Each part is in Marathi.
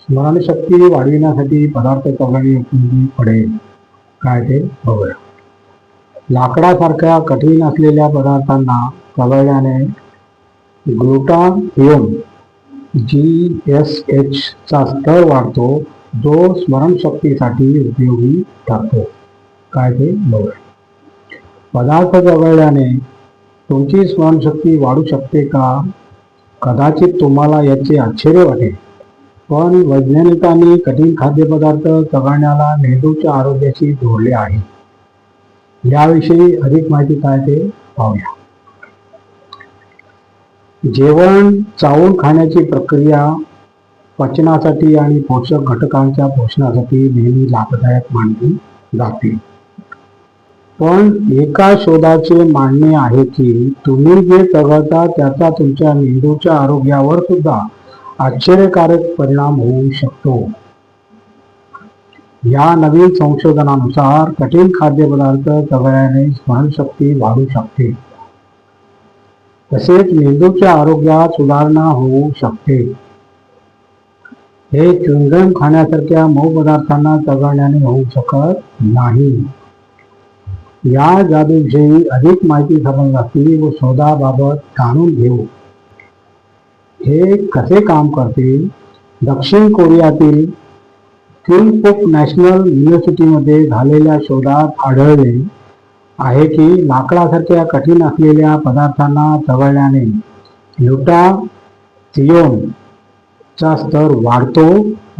स्मरणशक्ती वाढविण्यासाठी पदार्थ चवळणे उपयोगी पडेल. काय ते बघूया. लाकडासारख्या कठीण असलेल्या पदार्थांना चवळल्याने ग्लुटाथिओन GSH चा स्तर वाढतो, जो स्मरणशक्तीसाठी उपयोगी ठरतो. काय ते बघूया. पदार्थ चवळल्याने तुमची स्मरणशक्ती वाढू शकते का? कदाचित तुम्हाला याचे आश्चर्य वाटेल, पण वैज्ञानिकांनी कठीण खाद्यपदार्थ चवळण्याला मेंदूच्या आरोग्याशी जोडले आहे. याविषयी अधिक माहिती काय ते पाहूया. जेवण चावून खाण्याची प्रक्रिया पचनासाठी आणि पोषक घटकांच्या पोषणासाठी नेहमी लाभदायक मानली जाते. पण एका शोधाचे मानणे आहे की तुम्ही जे चवळता त्याचा तुमच्या मेंदूच्या आरोग्यावर सुद्धा आश्चर्यकारक परिणाम होऊ शकतो. या नवीन संशोधनानुसार कठीण खाद्यपदार्थ चवळल्याने स्मरणशक्ती वाढू शकते, तसेच मेंदूच्या आरोग्यात सुधारणा होऊ शकते. हे च्युइंगम खाण्यासारख्या मऊ पदार्थांना चवळण्याने होऊ शकत नाही. या जादूविषयी अधिक माहिती समजण्यासाठी व शोधाबाबत जाणून घेऊ. हे कसे काम करते? दक्षिण कोरियातील क्युंगपुक नॅशनल युनिव्हर्सिटीमध्ये झालेल्या शोधात आढळले आहे की लाकडासारख्या कठीण असलेल्या पदार्थांना चवळल्याने ग्लुटाथिओन चा स्तर वाढतो,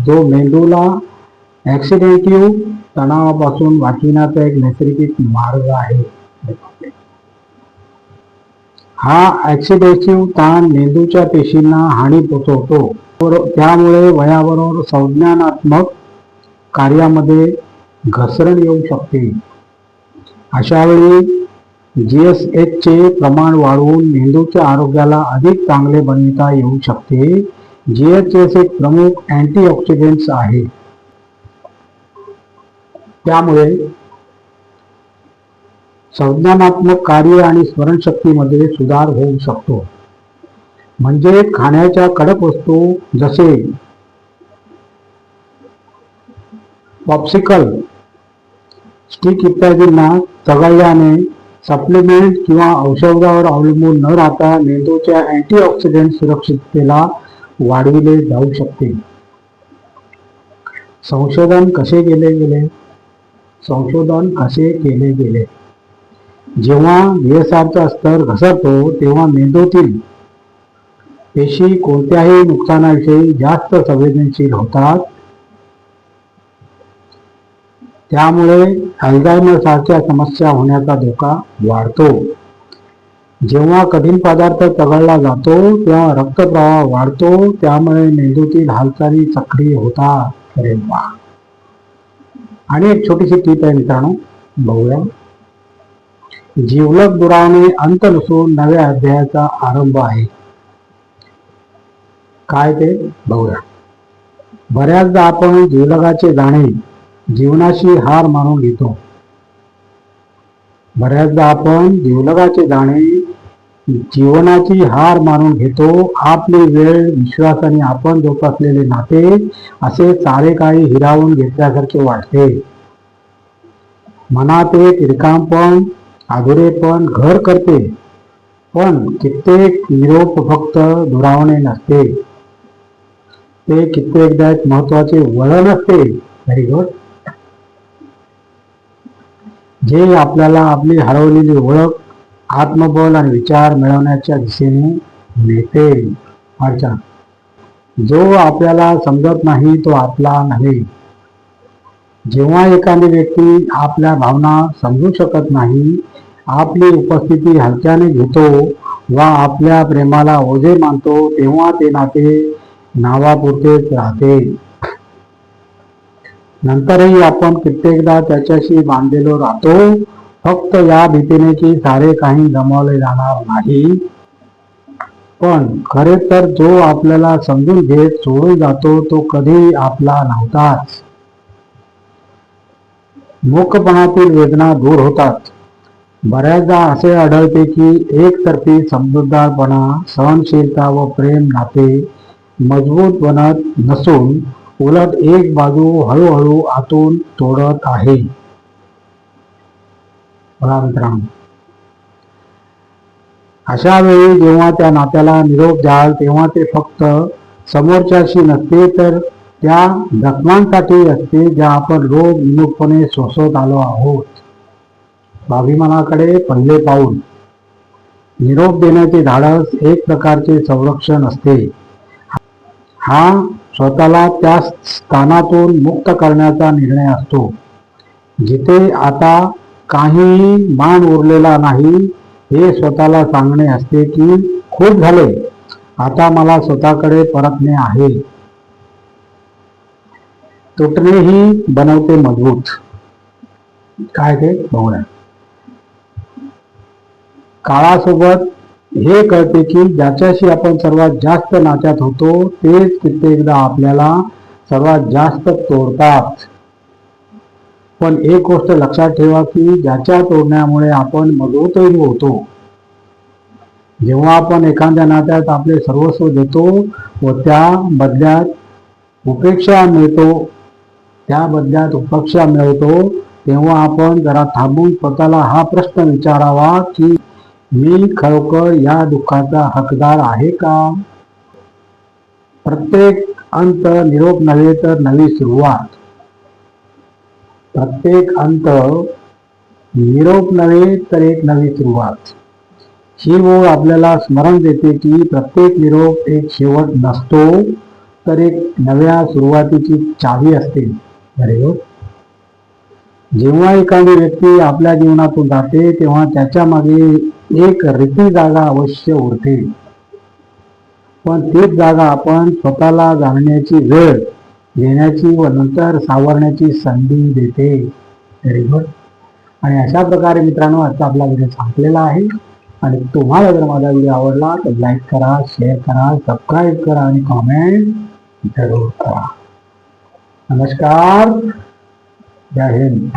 जो मेंदूला ऑक्सिडेटिव्ह तणावापासून वाचविण्याचा एक नैसर्गिक मार्ग आहे. हा ऑक्सिडेटिव्ह ताण मेंदूच्या पेशींना हानी पोहोचवतो, त्यामुळे वयाबरोबर संज्ञानात्मक कार्यामध्ये घसरण येऊ शकते. अशा वेळी GSH चे प्रमाण वाढवून मेंदूच्या आरोग्याला अधिक चांगले बनविता येऊ शकते. GSH एक प्रमुख अँटीऑक्सिडंट्स आहे, त्यामुळे संज्ञानात्मक कार्य आणि स्मरणशक्तीमध्ये सुधार होऊ शकतो. म्हणजे खाण्याच्या कडक वस्तू जसे पॉप्सिकल स्टिक इत्यादींना चवळल्याने सप्लिमेंट किंवा औषधावर अवलंबून न राहता मेंदूच्या अँटीऑक्सिडंट सुरक्षिततेला वाढविले जाऊ शकते. संशोधन कसे केले गेले? जेव्हा VSR चा स्तर घसरतो तेव्हा मेंदूतील पेशी कोणत्याही नुकसानाविषयी जास्त संवेदनशील होतात. त्यामुळे अल्झायमर सारख्या समस्या होण्याचा धोका वाढतो. जेव्हा कठीण पदार्थ चवळला जातो तेव्हा रक्तप्रवाह वाढतो, त्यामुळे मेंदूतील हालचाली सक्रिय होतात. अरे वा. आणि एक छोटीशी टीप आहे मित्रांनो, बघूया. जिवलग दुरावणे अंत नसून नव्या अध्यायाचा आरंभ आहे. काय ते बघूया. बऱ्याचदा आपण जिवलगाचे जाणे जीवनाची हार मानून घेतो. जीवनाची हार मानून घेतो. आपली वेळ, विश्वास आणि आपण जोपासलेले नाते असे सारे काही हिरावून घेतल्यासारखे वाटते. मनात एक रिकामपण, अधुरेपण घर करते. पण कित्येक निरोप फक्त दुरावणे नसते, ते कित्येकदा एक महत्वाचे वळण असते. Very good. जे आपल्याला आपली हरवलेली ओळख, आत्मबल आणि विचार मिळवण्याच्या दिशेने नेते. अच्छा. जो आपल्याला समजत नाही तो आपला नव्हे. जेव्हा एखादी व्यक्ती आपल्या भावना समजू शकत नाही, आपली उपस्थिती हलक्याने घेतो वा आपल्या प्रेमाला ओझे मानतो, तेव्हा ते नाते नावापुरतेच राहते. नंतरही आपण कित्येकदा त्याच्याशी बांधलेलो राहतो, फक्त या भीतीने की सारे काही गमावले जाणार नाही. पण खरे तर जो आपल्याला समजून घेत सोडून जातो तो कधी आपला नव्हताच. मूकपणातील वेदना दूर होतात. बऱ्याचदा असे आढळते की एकतर्फी समजूतदारपणा, सहनशीलता व प्रेम नाते मजबूत बनत नसून उलट एक बाजू हळूहळू आतून तोडत आहे. बघा मित्रांनो, अशा वेळी जेव्हा त्या नात्याला निरोप द्याल तेव्हा ते फक्त समोरच्याशी नसते तर त्या जखमांसाठी असते ज्या आपण रोग विमुखपणे सोसत आलो आहोत. स्वाभिमानाकडे पडले पाऊल. निरोप देण्याचे धाडस एक प्रकारचे संरक्षण असते. हा स्वतःला त्या स्थानातून मुक्त करण्याचा निर्णय असतो जिथे आता काहीही मान उरलेला नाही. हे स्वतःला सांगणे असते की खूप झाले, आता मला स्वतःकडे परतणे आहे. तुटणे ही बनवते मजबूत. काय ते बघूया. काळासोबत हे कळते की ज्याच्याशी आपण सर्वात जास्त नात्यात होतो तेच कित्येकदा आपल्याला सर्वात जास्त तोडतात. पण एक गोष्ट लक्षात ठेवा की ज्याच्या तोडण्यामुळे आपण मजबूतही होतो. जेव्हा आपण एखाद्या नात्यात आपले सर्वस्व देतो व त्या बदल्यात उपेक्षा मिळवतो तेव्हा आपण जरा थांबून स्वतःला हा प्रश्न विचारावा की मी खरोखर या दुःखाचा हकदार आहे का? प्रत्येक अंत निरोप नव्हे तर नवी सुरुवात. प्रत्येक अंत निरोप नव्हे तर एक नवी सुरुवात. ही ओळ आपल्याला स्मरण देते की प्रत्येक निरोप एक शेवट नसतो तर एक नव्या सुरुवातीची चावी असते. बरोबर. जेव्हा एखादी व्यक्ती आपल्या जीवनातून जाते तेव्हा त्याच्या मागे एक रिती जागा अवश्य उरते. पण तीच जागा आपण स्वतःला जाणण्याची वेळ घेण्याची व नंतर सावरण्याची संधी देते. Very good. आणि अशा प्रकारे मित्रांनो आजचा आपला व्हिडिओ संपलेला आहे. आणि तुम्हाला जर माझा व्हिडिओ आवडला तर लाईक करा, शेअर करा, सबस्क्राईब करा आणि कॉमेंट जरूर करा. नमस्कार. जय हिंद.